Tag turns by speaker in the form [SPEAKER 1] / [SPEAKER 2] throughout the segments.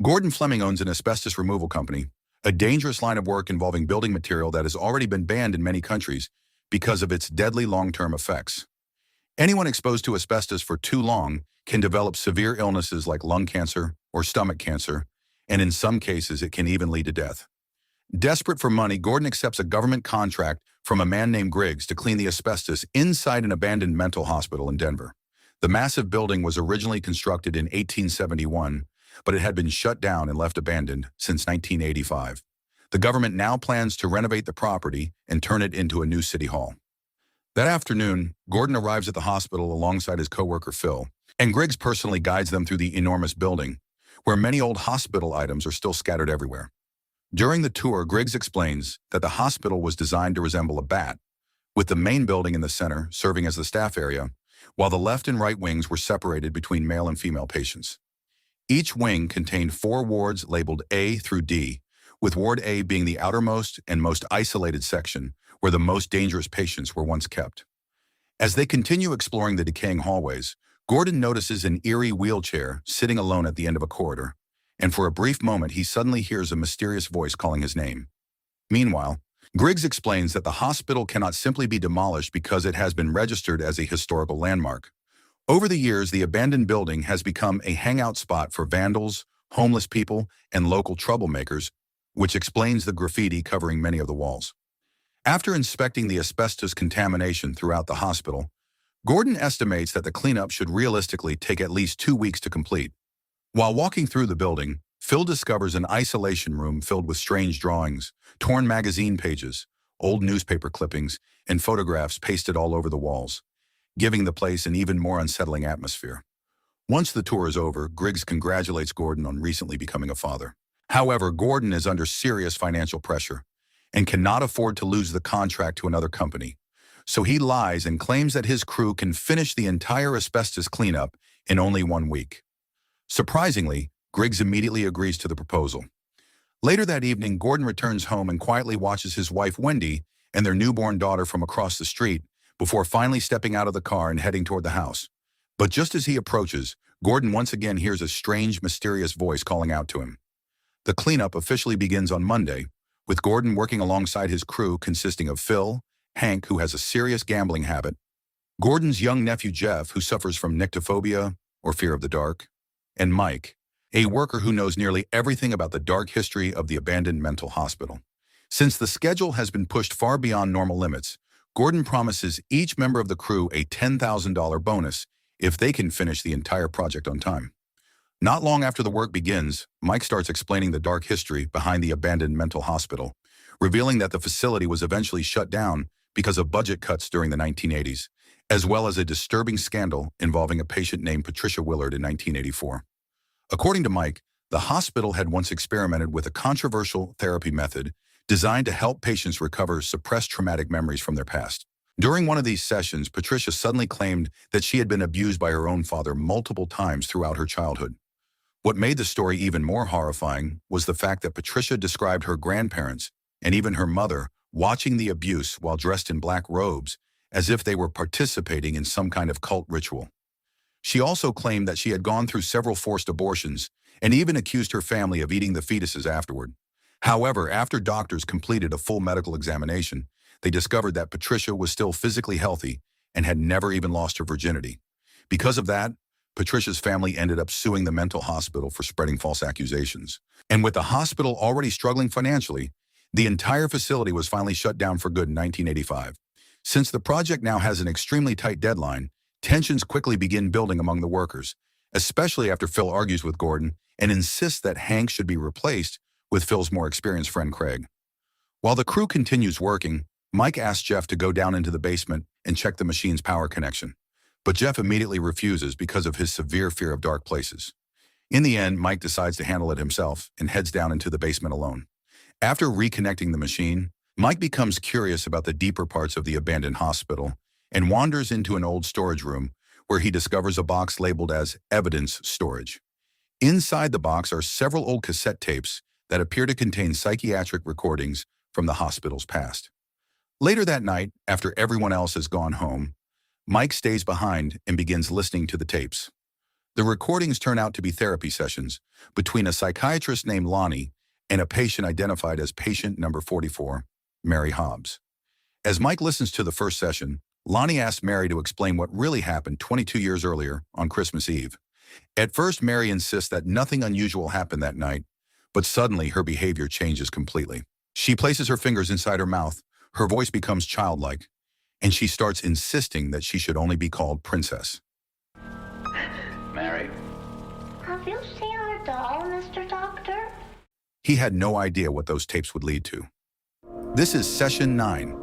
[SPEAKER 1] Gordon Fleming owns an asbestos removal company, a dangerous line of work involving building material that has already been banned in many countries because of its deadly long-term effects. Anyone exposed to asbestos for too long can develop severe illnesses like lung cancer or stomach cancer, and in some cases it can even lead to death. Desperate for money, Gordon accepts a government contract from a man named Griggs to clean the asbestos inside an abandoned mental hospital in Denver. The massive building was originally constructed in 1871, but it had been shut down and left abandoned since 1985. The government now plans to renovate the property and turn it into a new city hall. That afternoon, Gordon arrives at the hospital alongside his coworker Phil, and Griggs personally guides them through the enormous building, where many old hospital items are still scattered everywhere. During the tour, Griggs explains that the hospital was designed to resemble a bat, with the main building in the center serving as the staff area, while the left and right wings were separated between male and female patients. Each wing contained 4 wards labeled A through D, with Ward A being the outermost and most isolated section, where the most dangerous patients were once kept. As they continue exploring the decaying hallways, Gordon notices an eerie wheelchair sitting alone at the end of a corridor, and for a brief moment he suddenly hears a mysterious voice calling his name. Meanwhile, Griggs explains that the hospital cannot simply be demolished because it has been registered as a historical landmark. Over the years, the abandoned building has become a hangout spot for vandals, homeless people, and local troublemakers, which explains the graffiti covering many of the walls. After inspecting the asbestos contamination throughout the hospital, Gordon estimates that the cleanup should realistically take at least 2 weeks to complete. While walking through the building, Phil discovers an isolation room filled with strange drawings, torn magazine pages, old newspaper clippings, and photographs pasted all over the walls, giving the place an even more unsettling atmosphere. Once the tour is over, Griggs congratulates Gordon on recently becoming a father. However, Gordon is under serious financial pressure and cannot afford to lose the contract to another company, so he lies and claims that his crew can finish the entire asbestos cleanup in only 1 week. Surprisingly, Griggs immediately agrees to the proposal. Later that evening, Gordon returns home and quietly watches his wife Wendy and their newborn daughter from across the street before finally stepping out of the car and heading toward the house. But just as he approaches, Gordon once again hears a strange, mysterious voice calling out to him. The cleanup officially begins on Monday, with Gordon working alongside his crew consisting of Phil, Hank, who has a serious gambling habit, Gordon's young nephew Jeff, who suffers from nyctophobia or fear of the dark, and Mike, a worker who knows nearly everything about the dark history of the abandoned mental hospital. Since the schedule has been pushed far beyond normal limits, Gordon promises each member of the crew a $10,000 bonus if they can finish the entire project on time. Not long after the work begins, Mike starts explaining the dark history behind the abandoned mental hospital, revealing that the facility was eventually shut down because of budget cuts during the 1980s, as well as a disturbing scandal involving a patient named Patricia Willard in 1984. According to Mike, the hospital had once experimented with a controversial therapy method designed to help patients recover suppressed traumatic memories from their past. During one of these sessions, Patricia suddenly claimed that she had been abused by her own father multiple times throughout her childhood. What made the story even more horrifying was the fact that Patricia described her grandparents, and even her mother, watching the abuse while dressed in black robes, as if they were participating in some kind of cult ritual. She also claimed that she had gone through several forced abortions, and even accused her family of eating the fetuses afterward. However, after doctors completed a full medical examination, they discovered that Patricia was still physically healthy and had never even lost her virginity. Because of that, Patricia's family ended up suing the mental hospital for spreading false accusations. And with the hospital already struggling financially, the entire facility was finally shut down for good in 1985. Since the project now has an extremely tight deadline, tensions quickly begin building among the workers, especially after Phil argues with Gordon and insists that Hank should be replaced with Phil's more experienced friend Craig. While the crew continues working, Mike asks Jeff to go down into the basement and check the machine's power connection. But Jeff immediately refuses because of his severe fear of dark places. In the end, Mike decides to handle it himself and heads down into the basement alone. After reconnecting the machine, Mike becomes curious about the deeper parts of the abandoned hospital and wanders into an old storage room where he discovers a box labeled as evidence storage. Inside the box are several old cassette tapes that appear to contain psychiatric recordings from the hospital's past. Later that night, after everyone else has gone home, Mike stays behind and begins listening to the tapes. The recordings turn out to be therapy sessions between a psychiatrist named Lonnie and a patient identified as patient number 44, Mary Hobbs. As Mike listens to the first session, Lonnie asks Mary to explain what really happened 22 years earlier on Christmas Eve. At first, Mary insists that nothing unusual happened that night, but suddenly her behavior changes completely. She places her fingers inside her mouth, her voice becomes childlike, and she starts insisting that she should only be called Princess.
[SPEAKER 2] Mary.
[SPEAKER 3] Have you seen our doll, Mr. Doctor?
[SPEAKER 1] He had no idea what those tapes would lead to. This is Session 9.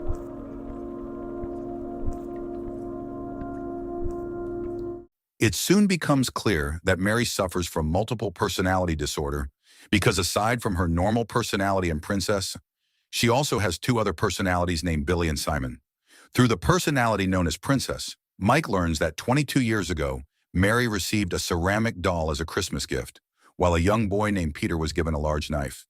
[SPEAKER 1] It soon becomes clear that Mary suffers from multiple personality disorder because aside from her normal personality and Princess, she also has two other personalities named Billy and Simon. Through the personality known as Princess, Mike learns that 22 years ago, Mary received a ceramic doll as a Christmas gift, while a young boy named Peter was given a large knife.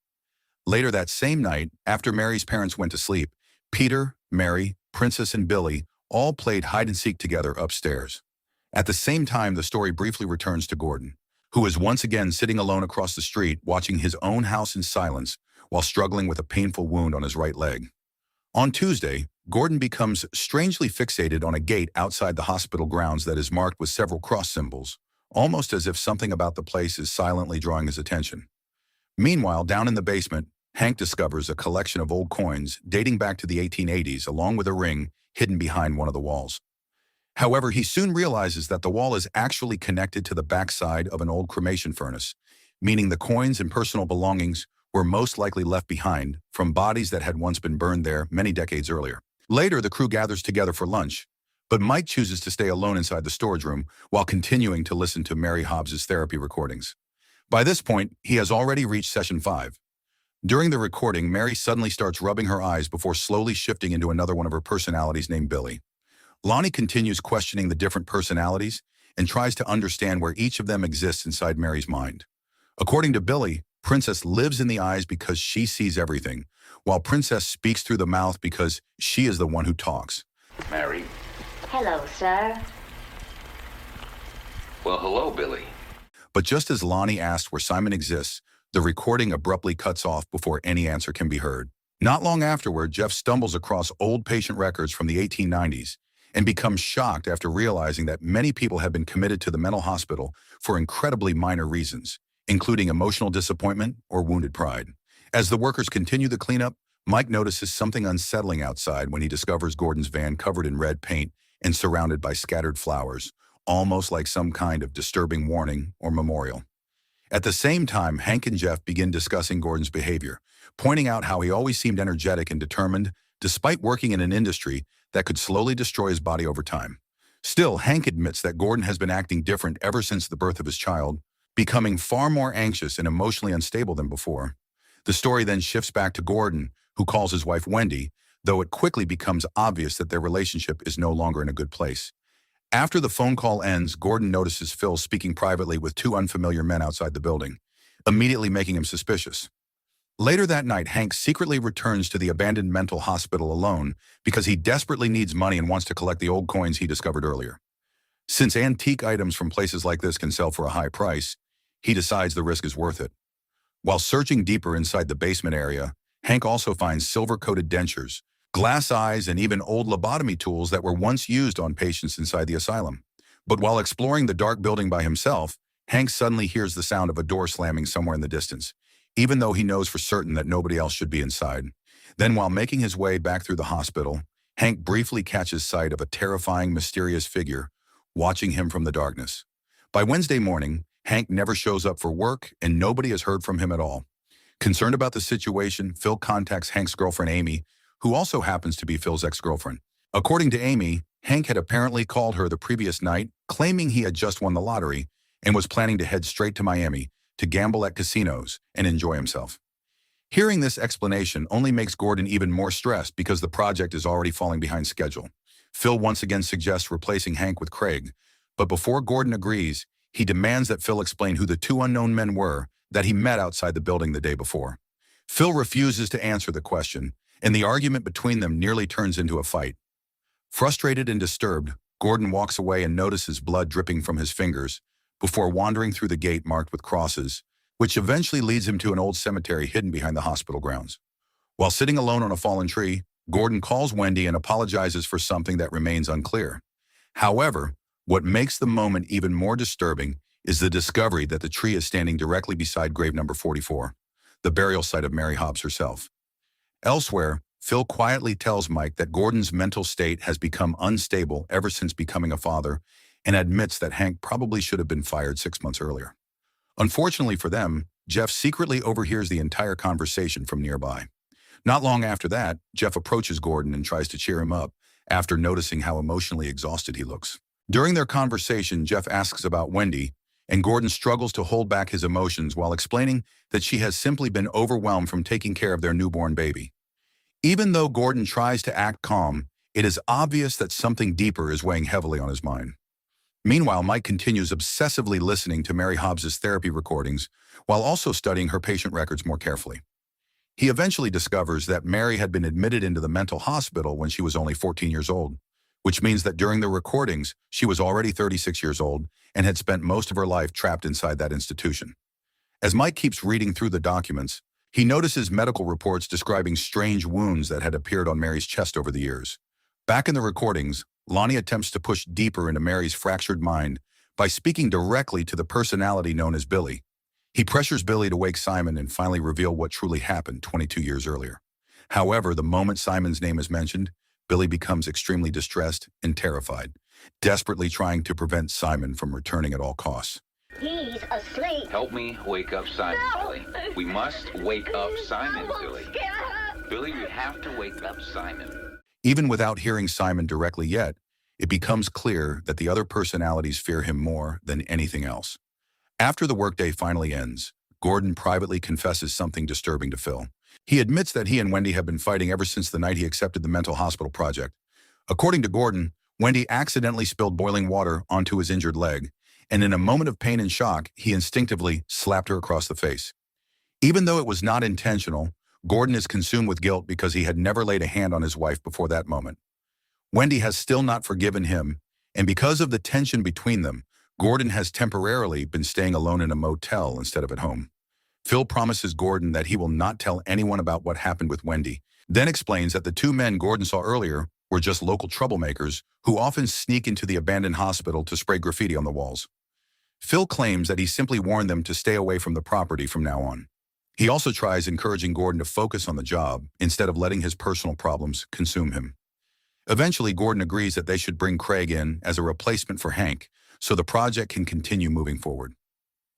[SPEAKER 1] Later that same night, after Mary's parents went to sleep, Peter, Mary, Princess, and Billy all played hide-and-seek together upstairs. At the same time, the story briefly returns to Gordon, who is once again sitting alone across the street watching his own house in silence while struggling with a painful wound on his right leg. On Tuesday, Gordon becomes strangely fixated on a gate outside the hospital grounds that is marked with several cross symbols, almost as if something about the place is silently drawing his attention. Meanwhile, down in the basement, Hank discovers a collection of old coins dating back to the 1880s along with a ring hidden behind one of the walls. However, he soon realizes that the wall is actually connected to the backside of an old cremation furnace, meaning the coins and personal belongings were most likely left behind from bodies that had once been burned there many decades earlier. Later, the crew gathers together for lunch, but Mike chooses to stay alone inside the storage room while continuing to listen to Mary Hobbs's therapy recordings. By this point, he has already reached Session 5. During the recording, Mary suddenly starts rubbing her eyes before slowly shifting into another one of her personalities named Billy. Lonnie continues questioning the different personalities and tries to understand where each of them exists inside Mary's mind. According to Billy, Princess lives in the eyes because she sees everything, while Princess speaks through the mouth because she is the one who talks.
[SPEAKER 2] Mary.
[SPEAKER 3] Hello, sir.
[SPEAKER 2] Well, hello, Billy.
[SPEAKER 1] But just as Lonnie asks where Simon exists, the recording abruptly cuts off before any answer can be heard. Not long afterward, Jeff stumbles across old patient records from the 1890s and becomes shocked after realizing that many people have been committed to the mental hospital for incredibly minor reasons, including emotional disappointment or wounded pride. As the workers continue the cleanup, Mike notices something unsettling outside when he discovers Gordon's van covered in red paint and surrounded by scattered flowers, almost like some kind of disturbing warning or memorial. At the same time, Hank and Jeff begin discussing Gordon's behavior, pointing out how he always seemed energetic and determined, despite working in an industry that could slowly destroy his body over time. Still, Hank admits that Gordon has been acting different ever since the birth of his child, becoming far more anxious and emotionally unstable than before. The story then shifts back to Gordon, who calls his wife Wendy, though it quickly becomes obvious that their relationship is no longer in a good place. After the phone call ends, Gordon notices Phil speaking privately with two unfamiliar men outside the building, immediately making him suspicious. Later that night, Hank secretly returns to the abandoned mental hospital alone because he desperately needs money and wants to collect the old coins he discovered earlier. Since antique items from places like this can sell for a high price, he decides the risk is worth it. While searching deeper inside the basement area, Hank also finds silver-coated dentures, glass eyes, and even old lobotomy tools that were once used on patients inside the asylum. But while exploring the dark building by himself, Hank suddenly hears the sound of a door slamming somewhere in the distance, even though he knows for certain that nobody else should be inside. Then, while making his way back through the hospital, Hank briefly catches sight of a terrifying, mysterious figure watching him from the darkness. By Wednesday morning, Hank never shows up for work, and nobody has heard from him at all. Concerned about the situation, Phil contacts Hank's girlfriend Amy, who also happens to be Phil's ex-girlfriend. According to Amy, Hank had apparently called her the previous night, claiming he had just won the lottery and was planning to head straight to Miami to gamble at casinos and enjoy himself. Hearing this explanation only makes Gordon even more stressed because the project is already falling behind schedule. Phil once again suggests replacing Hank with Craig, but before Gordon agrees, he demands that Phil explain who the two unknown men were that he met outside the building the day before. Phil refuses to answer the question, and the argument between them nearly turns into a fight. Frustrated and disturbed, Gordon walks away and notices blood dripping from his fingers before wandering through the gate marked with crosses, which eventually leads him to an old cemetery hidden behind the hospital grounds. While sitting alone on a fallen tree, Gordon calls Wendy and apologizes for something that remains unclear. However, what makes the moment even more disturbing is the discovery that the tree is standing directly beside grave number 44, the burial site of Mary Hobbs herself. Elsewhere, Phil quietly tells Mike that Gordon's mental state has become unstable ever since becoming a father and admits that Hank probably should have been fired 6 months earlier. Unfortunately for them, Jeff secretly overhears the entire conversation from nearby. Not long after that, Jeff approaches Gordon and tries to cheer him up after noticing how emotionally exhausted he looks. During their conversation, Jeff asks about Wendy, and Gordon struggles to hold back his emotions while explaining that she has simply been overwhelmed from taking care of their newborn baby. Even though Gordon tries to act calm, it is obvious that something deeper is weighing heavily on his mind. Meanwhile, Mike continues obsessively listening to Mary Hobbs's therapy recordings while also studying her patient records more carefully. He eventually discovers that Mary had been admitted into the mental hospital when she was only 14 years old, which means that during the recordings, she was already 36 years old and had spent most of her life trapped inside that institution. As Mike keeps reading through the documents, he notices medical reports describing strange wounds that had appeared on Mary's chest over the years. Back in the recordings, Lonnie attempts to push deeper into Mary's fractured mind by speaking directly to the personality known as Billy. He pressures Billy to wake Simon and finally reveal what truly happened 22 years earlier. However, the moment Simon's name is mentioned, Billy becomes extremely distressed and terrified, desperately trying to prevent Simon from returning at all costs.
[SPEAKER 3] He's asleep.
[SPEAKER 2] Help me wake up Simon,
[SPEAKER 3] No.
[SPEAKER 2] Billy. We must wake up Simon,
[SPEAKER 3] I won't
[SPEAKER 2] Billy.
[SPEAKER 3] scare her.
[SPEAKER 2] Billy, we have to wake up Simon.
[SPEAKER 1] Even without hearing Simon directly yet, it becomes clear that the other personalities fear him more than anything else. After the workday finally ends, Gordon privately confesses something disturbing to Phil. He admits that he and Wendy have been fighting ever since the night he accepted the mental hospital project. According to Gordon, Wendy accidentally spilled boiling water onto his injured leg, and in a moment of pain and shock, he instinctively slapped her across the face. Even though it was not intentional, Gordon is consumed with guilt because he had never laid a hand on his wife before that moment. Wendy has still not forgiven him, and because of the tension between them, Gordon has temporarily been staying alone in a motel instead of at home. Phil promises Gordon that he will not tell anyone about what happened with Wendy, then explains that the two men Gordon saw earlier were just local troublemakers who often sneak into the abandoned hospital to spray graffiti on the walls. Phil claims that he simply warned them to stay away from the property from now on. He also tries encouraging Gordon to focus on the job instead of letting his personal problems consume him. Eventually, Gordon agrees that they should bring Craig in as a replacement for Hank so the project can continue moving forward.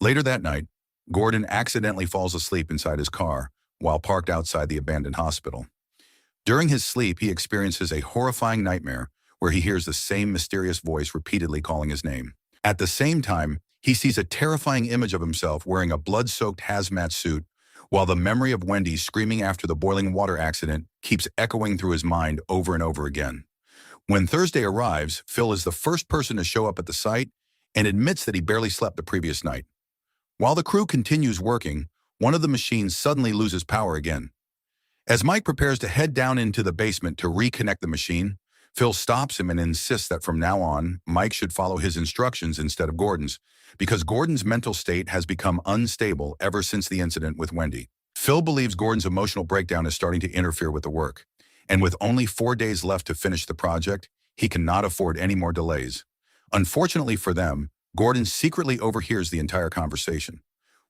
[SPEAKER 1] Later that night, Gordon accidentally falls asleep inside his car while parked outside the abandoned hospital. During his sleep, he experiences a horrifying nightmare where he hears the same mysterious voice repeatedly calling his name. At the same time, he sees a terrifying image of himself wearing a blood-soaked hazmat suit while the memory of Wendy screaming after the boiling water accident keeps echoing through his mind over and over again. When Thursday arrives, Phil is the first person to show up at the site and admits that he barely slept the previous night. While the crew continues working, one of the machines suddenly loses power again. As Mike prepares to head down into the basement to reconnect the machine, Phil stops him and insists that from now on, Mike should follow his instructions instead of Gordon's, because Gordon's mental state has become unstable ever since the incident with Wendy. Phil believes Gordon's emotional breakdown is starting to interfere with the work, and with only 4 days left to finish the project, he cannot afford any more delays. Unfortunately for them, Gordon secretly overhears the entire conversation.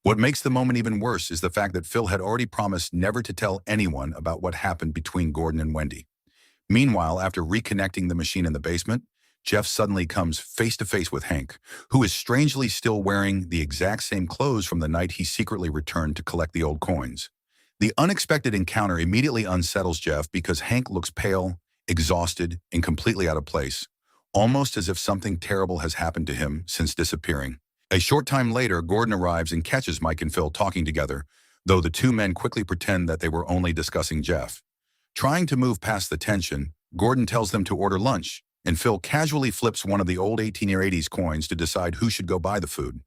[SPEAKER 1] What makes the moment even worse is the fact that Phil had already promised never to tell anyone about what happened between Gordon and Wendy. Meanwhile, after reconnecting the machine in the basement, Jeff suddenly comes face-to-face with Hank, who is strangely still wearing the exact same clothes from the night he secretly returned to collect the old coins. The unexpected encounter immediately unsettles Jeff because Hank looks pale, exhausted, and completely out of place, almost as if something terrible has happened to him since disappearing. A short time later, Gordon arrives and catches Mike and Phil talking together, though the two men quickly pretend that they were only discussing Jeff. Trying to move past the tension, Gordon tells them to order lunch, and Phil casually flips one of the old 18 or 80s coins to decide who should go buy the food.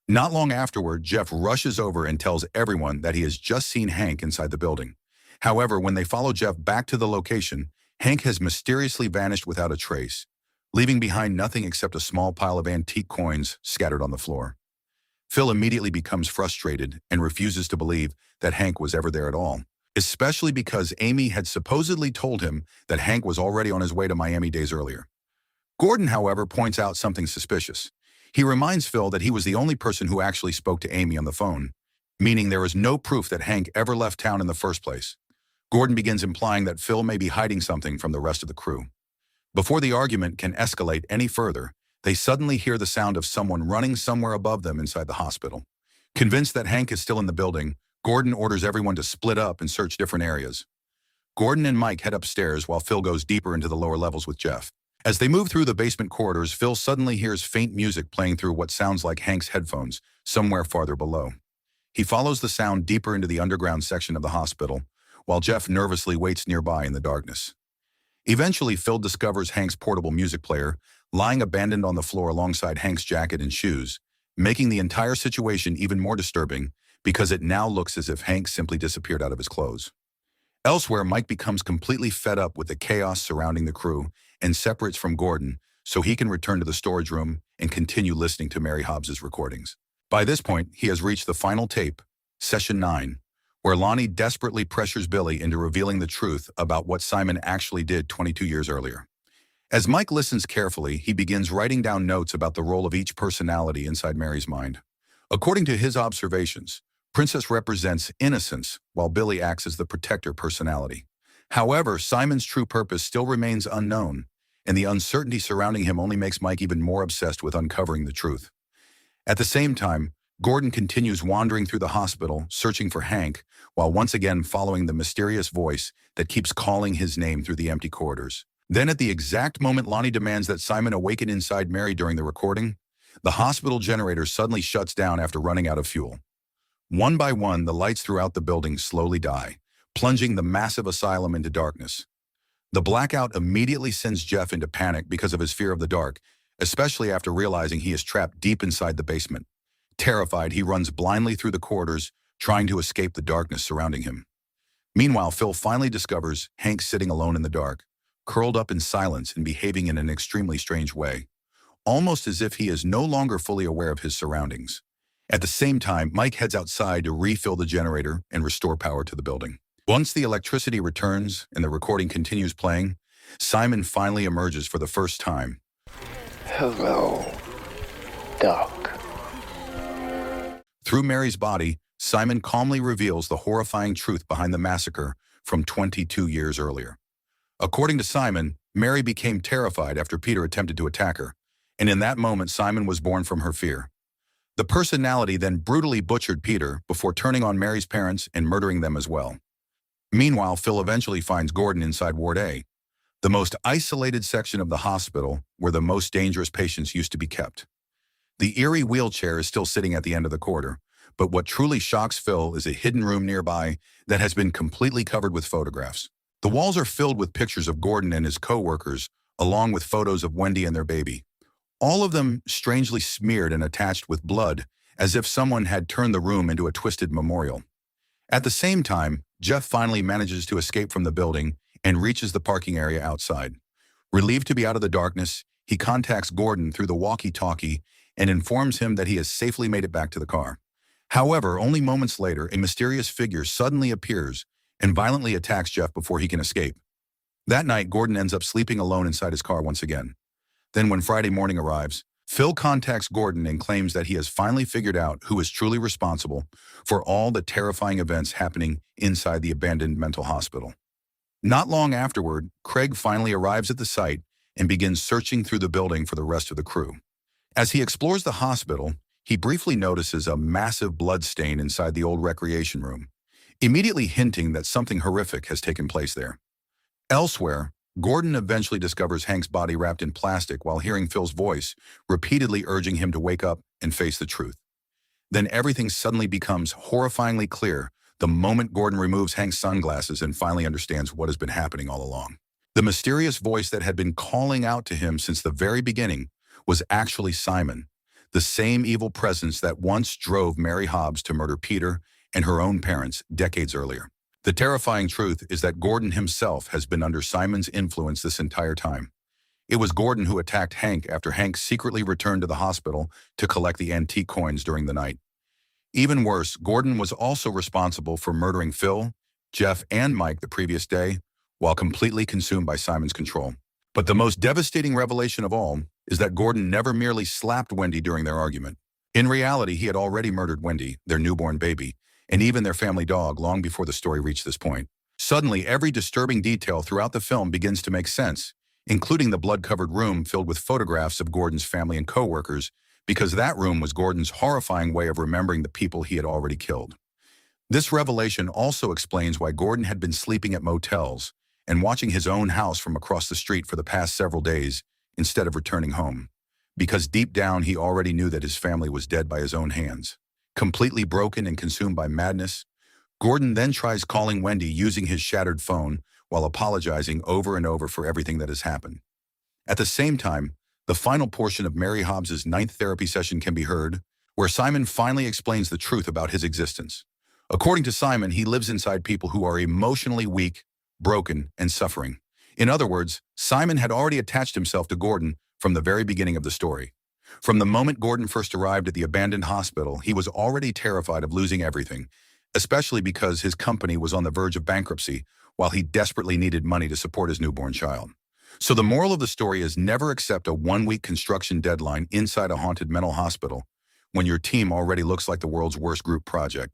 [SPEAKER 1] Not long afterward, Jeff rushes over and tells everyone that he has just seen Hank inside the building. However, when they follow Jeff back to the location, Hank has mysteriously vanished without a trace. leaving behind nothing except a small pile of antique coins scattered on the floor. Phil immediately becomes frustrated and refuses to believe that Hank was ever there at all, especially because Amy had supposedly told him that Hank was already on his way to Miami days earlier. Gordon, however, points out something suspicious. He reminds Phil that he was the only person who actually spoke to Amy on the phone, meaning there is no proof that Hank ever left town in the first place. Gordon begins implying that Phil may be hiding something from the rest of the crew. Before the argument can escalate any further, they suddenly hear the sound of someone running somewhere above them inside the hospital. Convinced that Hank is still in the building, Gordon orders everyone to split up and search different areas. Gordon and Mike head upstairs while Phil goes deeper into the lower levels with Jeff. As they move through the basement corridors, Phil suddenly hears faint music playing through what sounds like Hank's headphones, somewhere farther below. He follows the sound deeper into the underground section of the hospital, while Jeff nervously waits nearby in the darkness. Eventually, Phil discovers Hank's portable music player, lying abandoned on the floor alongside Hank's jacket and shoes, making the entire situation even more disturbing because it now looks as if Hank simply disappeared out of his clothes. Elsewhere, Mike becomes completely fed up with the chaos surrounding the crew and separates from Gordon so he can return to the storage room and continue listening to Mary Hobbs's recordings. By this point, he has reached the final tape, Session 9, where Lonnie desperately pressures Billy into revealing the truth about what Simon actually did 22 years earlier. As Mike listens carefully, he begins writing down notes about the role of each personality inside Mary's mind. According to his observations, Princess represents innocence, while Billy acts as the protector personality. However, Simon's true purpose still remains unknown, and the uncertainty surrounding him only makes Mike even more obsessed with uncovering the truth. At the same time, Gordon continues wandering through the hospital, searching for Hank, while once again following the mysterious voice that keeps calling his name through the empty corridors. Then at the exact moment Lonnie demands that Simon awaken inside Mary during the recording, the hospital generator suddenly shuts down after running out of fuel. One by one, the lights throughout the building slowly die, plunging the massive asylum into darkness. The blackout immediately sends Jeff into panic because of his fear of the dark, especially after realizing he is trapped deep inside the basement. Terrified, he runs blindly through the corridors, trying to escape the darkness surrounding him. Meanwhile, Phil finally discovers Hank sitting alone in the dark, curled up in silence and behaving in an extremely strange way, almost as if he is no longer fully aware of his surroundings. At the same time, Mike heads outside to refill the generator and restore power to the building. Once the electricity returns and the recording continues playing, Simon finally emerges for the first time.
[SPEAKER 4] Hello, Doc.
[SPEAKER 1] Through Mary's body, Simon calmly reveals the horrifying truth behind the massacre from 22 years earlier. According to Simon, Mary became terrified after Peter attempted to attack her, and in that moment Simon was born from her fear. The personality then brutally butchered Peter before turning on Mary's parents and murdering them as well. Meanwhile, Phil eventually finds Gordon inside Ward A, the most isolated section of the hospital where the most dangerous patients used to be kept. The eerie wheelchair is still sitting at the end of the corridor, but what truly shocks Phil is a hidden room nearby that has been completely covered with photographs. The walls are filled with pictures of Gordon and his co-workers, along with photos of Wendy and their baby. All of them strangely smeared and attached with blood, as if someone had turned the room into a twisted memorial. At the same time, Jeff finally manages to escape from the building and reaches the parking area outside. Relieved to be out of the darkness, he contacts Gordon through the walkie-talkie and informs him that he has safely made it back to the car. However, only moments later, a mysterious figure suddenly appears and violently attacks Jeff before he can escape. That night, Gordon ends up sleeping alone inside his car once again. Then when Friday morning arrives, Phil contacts Gordon and claims that he has finally figured out who is truly responsible for all the terrifying events happening inside the abandoned mental hospital. Not long afterward, Craig finally arrives at the site and begins searching through the building for the rest of the crew. As he explores the hospital, he briefly notices a massive blood stain inside the old recreation room, immediately hinting that something horrific has taken place there. Elsewhere, Gordon eventually discovers Hank's body wrapped in plastic while hearing Phil's voice, repeatedly urging him to wake up and face the truth. Then everything suddenly becomes horrifyingly clear the moment Gordon removes Hank's sunglasses and finally understands what has been happening all along. The mysterious voice that had been calling out to him since the very beginning was actually Simon, the same evil presence that once drove Mary Hobbs to murder Peter and her own parents decades earlier. The terrifying truth is that Gordon himself has been under Simon's influence this entire time. It was Gordon who attacked Hank after Hank secretly returned to the hospital to collect the antique coins during the night. Even worse, Gordon was also responsible for murdering Phil, Jeff, and Mike the previous day, while completely consumed by Simon's control. But the most devastating revelation of all is that Gordon never merely slapped Wendy during their argument. In reality, he had already murdered Wendy, their newborn baby, and even their family dog long before the story reached this point. Suddenly, every disturbing detail throughout the film begins to make sense, including the blood-covered room filled with photographs of Gordon's family and co-workers, because that room was Gordon's horrifying way of remembering the people he had already killed. This revelation also explains why Gordon had been sleeping at motels and watching his own house from across the street for the past several days instead of returning home, because deep down he already knew that his family was dead by his own hands. Completely broken and consumed by madness, Gordon then tries calling Wendy using his shattered phone while apologizing over and over for everything that has happened. At the same time, the final portion of Mary Hobbs's 9th therapy session can be heard, where Simon finally explains the truth about his existence. According to Simon, he lives inside people who are emotionally weak, broken, and suffering. In other words, Simon had already attached himself to Gordon from the very beginning of the story. From the moment Gordon first arrived at the abandoned hospital, he was already terrified of losing everything, especially because his company was on the verge of bankruptcy while he desperately needed money to support his newborn child. So the moral of the story is never accept a one-week construction deadline inside a haunted mental hospital when your team already looks like the world's worst group project.